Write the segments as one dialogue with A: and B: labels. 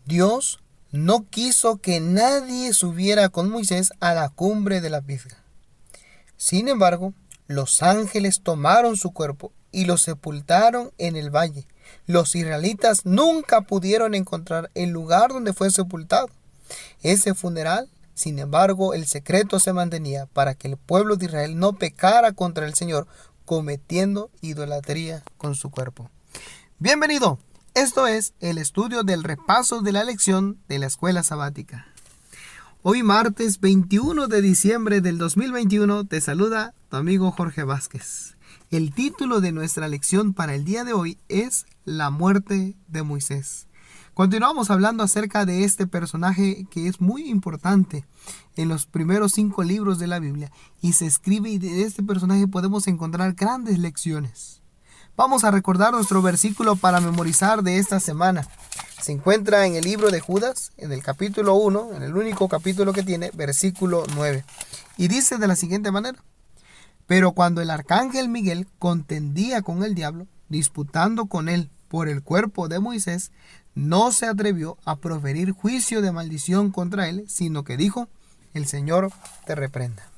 A: Dios no quiso que nadie subiera con Moisés a la cumbre de la Pisga. Sin embargo, los ángeles tomaron su cuerpo y lo sepultaron en el valle. Los israelitas nunca pudieron encontrar el lugar donde fue sepultado. Ese funeral, sin embargo, el secreto se mantenía para que el pueblo de Israel no pecara contra el Señor, cometiendo idolatría con su cuerpo. Bienvenido. Esto es el estudio del repaso de la lección de la escuela sabática. Hoy martes 21 de diciembre del 2021 te saluda tu amigo Jorge Vázquez. El título de nuestra lección para el día de hoy es La muerte de Moisés. Continuamos hablando acerca de este personaje que es muy importante en los primeros 5 libros de la Biblia y se escribe, y de este personaje podemos encontrar grandes lecciones. Vamos a recordar nuestro versículo para memorizar de esta semana. Se encuentra en el libro de Judas, en el capítulo 1, en el único capítulo que tiene, versículo 9. Y dice de la siguiente manera: Pero cuando el arcángel Miguel contendía con el diablo, disputando con él por el cuerpo de Moisés, no se atrevió a proferir juicio de maldición contra él, sino que dijo: El Señor te reprenda.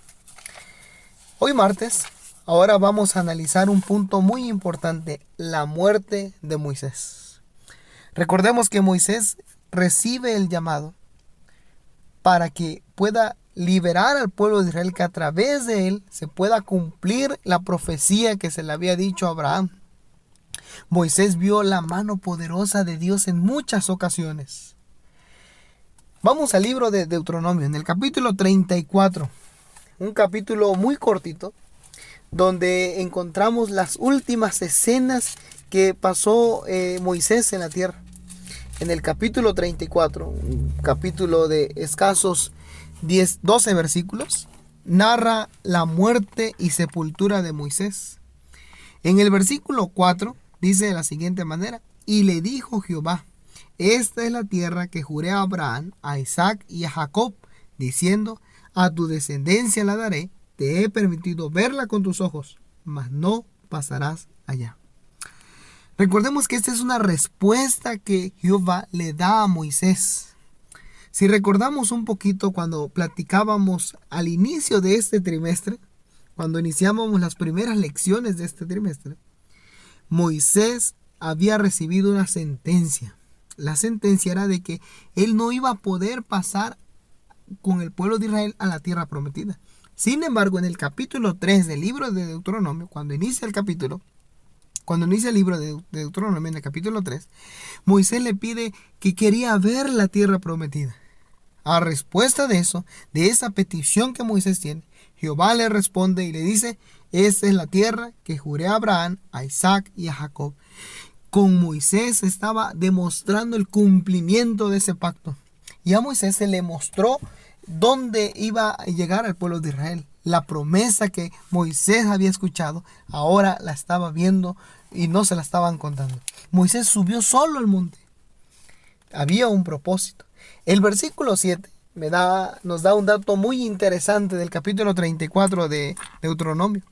A: Hoy martes, ahora vamos a analizar un punto muy importante, la muerte de Moisés. Recordemos que Moisés recibe el llamado para que pueda liberar al pueblo de Israel, que a través de él se pueda cumplir la profecía que se le había dicho a Abraham. Moisés vio la mano poderosa de Dios en muchas ocasiones. Vamos al libro de Deuteronomio, en el capítulo 34, un capítulo muy cortito, donde encontramos las últimas escenas que pasó Moisés en la tierra. En el capítulo 34, un capítulo de escasos 12 versículos, narra la muerte y sepultura de Moisés. En el versículo 4 dice de la siguiente manera: Y le dijo Jehová: Esta es la tierra que juré a Abraham, a Isaac y a Jacob, diciendo: A tu descendencia la daré. Te he permitido verla con tus ojos, mas no pasarás allá. Recordemos que esta es una respuesta que Jehová le da a Moisés. Si recordamos un poquito cuando platicábamos al inicio de este trimestre, cuando iniciábamos las primeras lecciones de este trimestre, Moisés había recibido una sentencia. La sentencia era de que él no iba a poder pasar con el pueblo de Israel a la tierra prometida. Sin embargo, en el capítulo 3 del libro de Deuteronomio, cuando inicia el libro de Deuteronomio, en el capítulo 3, Moisés le pide que quería ver la tierra prometida. A respuesta de eso, de esa petición que Moisés tiene, Jehová le responde y le dice: Esta es la tierra que juré a Abraham, a Isaac y a Jacob. Con Moisés estaba demostrando el cumplimiento de ese pacto. Y a Moisés se le mostró dónde iba a llegar al pueblo de Israel. La promesa que Moisés había escuchado, ahora la estaba viendo y no se la estaban contando. Moisés subió solo al monte. Había un propósito. El versículo 7 nos da un dato muy interesante del capítulo 34 de Deuteronomio.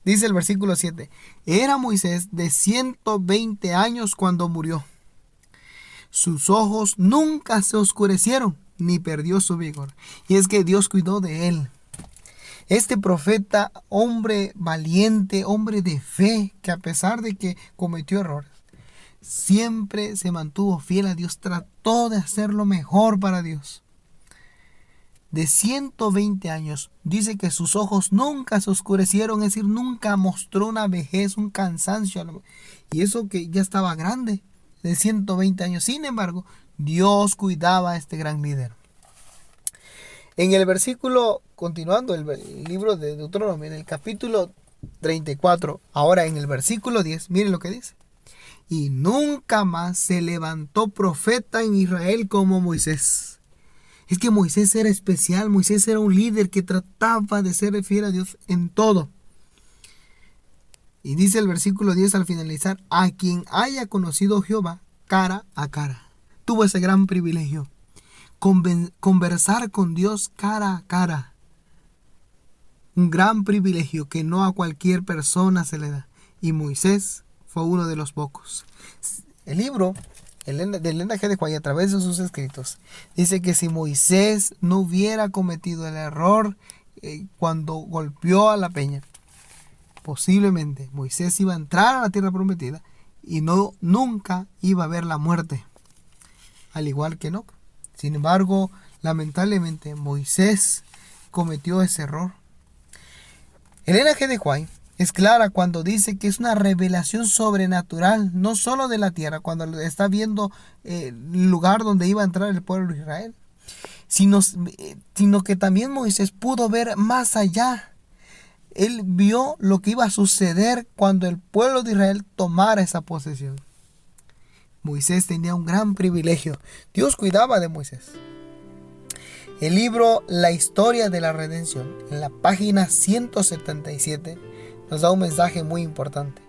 A: Dice el versículo 7: Era Moisés de 120 años cuando murió. Sus ojos nunca se oscurecieron, ni perdió su vigor. Y es que Dios cuidó de él. Este profeta, hombre valiente, hombre de fe, que a pesar de que cometió errores, siempre se mantuvo fiel a Dios, trató de hacer lo mejor para Dios. De 120 años, dice que sus ojos nunca se oscurecieron, es decir, nunca mostró una vejez, un cansancio. Y eso que ya estaba grande, de 120 años. Sin embargo, Dios cuidaba a este gran líder. En el versículo, continuando el libro de Deuteronomio, en el capítulo 34, ahora en el versículo 10, miren lo que dice: Y nunca más se levantó profeta en Israel como Moisés. Es que Moisés era especial, Moisés era un líder que trataba de ser fiel a Dios en todo. Y dice el versículo 10 al finalizar: A quien haya conocido Jehová cara a cara. Tuvo ese gran privilegio. Conversar con Dios cara a cara. Un gran privilegio que no a cualquier persona se le da. Y Moisés fue uno de los pocos. El libro de Elena G. de White, a través de sus escritos, dice que si Moisés no hubiera cometido el error cuando golpeó a la peña, posiblemente Moisés iba a entrar a la tierra prometida y nunca iba a ver la muerte, al igual que Enoc. Sin embargo, lamentablemente Moisés cometió ese error. Elena G. de White es clara cuando dice que es una revelación sobrenatural, no solo de la tierra, cuando está viendo el lugar donde iba a entrar el pueblo de Israel, sino que también Moisés pudo ver más allá. Él vio lo que iba a suceder cuando el pueblo de Israel tomara esa posesión. Moisés tenía un gran privilegio. Dios cuidaba de Moisés. El libro La Historia de la Redención, en la página 177, nos da un mensaje muy importante.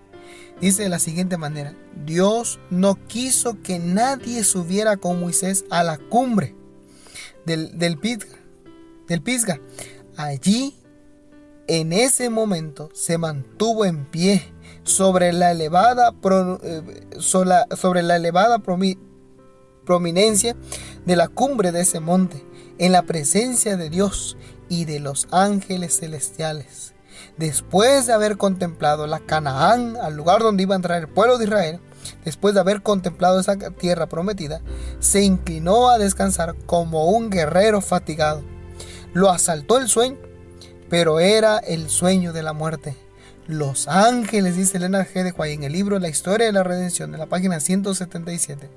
A: Dice de la siguiente manera: Dios no quiso que nadie subiera con Moisés a la cumbre del Pisga. Allí, en ese momento, se mantuvo en pie sobre la elevada prominencia de la cumbre de ese monte, en la presencia de Dios y de los ángeles celestiales. Después de haber contemplado la Canaán, al lugar donde iba a entrar el pueblo de Israel, después de haber contemplado esa tierra prometida, se inclinó a descansar como un guerrero fatigado. Lo asaltó el sueño, pero era el sueño de la muerte. Los ángeles, dice Elena G. de White en el libro La Historia de la Redención, de la página 177,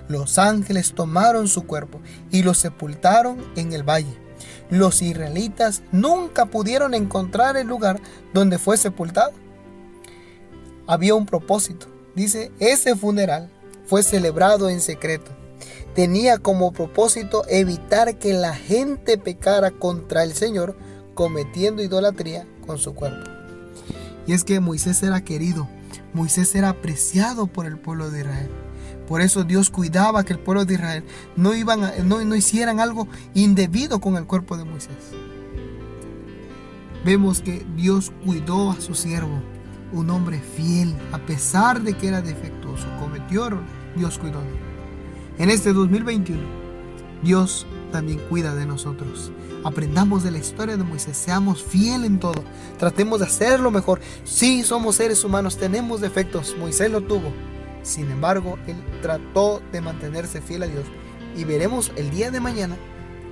A: los ángeles tomaron su cuerpo y lo sepultaron en el valle. Los israelitas nunca pudieron encontrar el lugar donde fue sepultado. Había un propósito. Dice, ese funeral fue celebrado en secreto. Tenía como propósito evitar que la gente pecara contra el Señor, cometiendo idolatría con su cuerpo. Y es que Moisés era querido, Moisés era apreciado por el pueblo de Israel. Por eso Dios cuidaba que el pueblo de Israel no hicieran algo indebido con el cuerpo de Moisés. Vemos que Dios cuidó a su siervo, un hombre fiel, a pesar de que era defectuoso, cometió error, Dios cuidó de él. En este 2021, Dios también cuida de nosotros. Aprendamos de la historia de Moisés, seamos fieles en todo, tratemos de hacerlo mejor. Sí, somos seres humanos, tenemos defectos, Moisés lo tuvo. Sin embargo, él trató de mantenerse fiel a Dios y veremos el día de mañana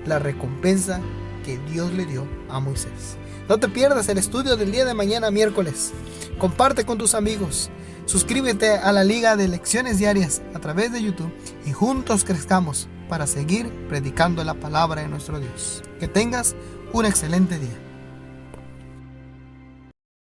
A: la recompensa que Dios le dio a Moisés. No te pierdas el estudio del día de mañana, miércoles. Comparte con tus amigos. Suscríbete a la Liga de Lecciones Diarias a través de YouTube y juntos crezcamos para seguir predicando la palabra de nuestro Dios. Que tengas un excelente día.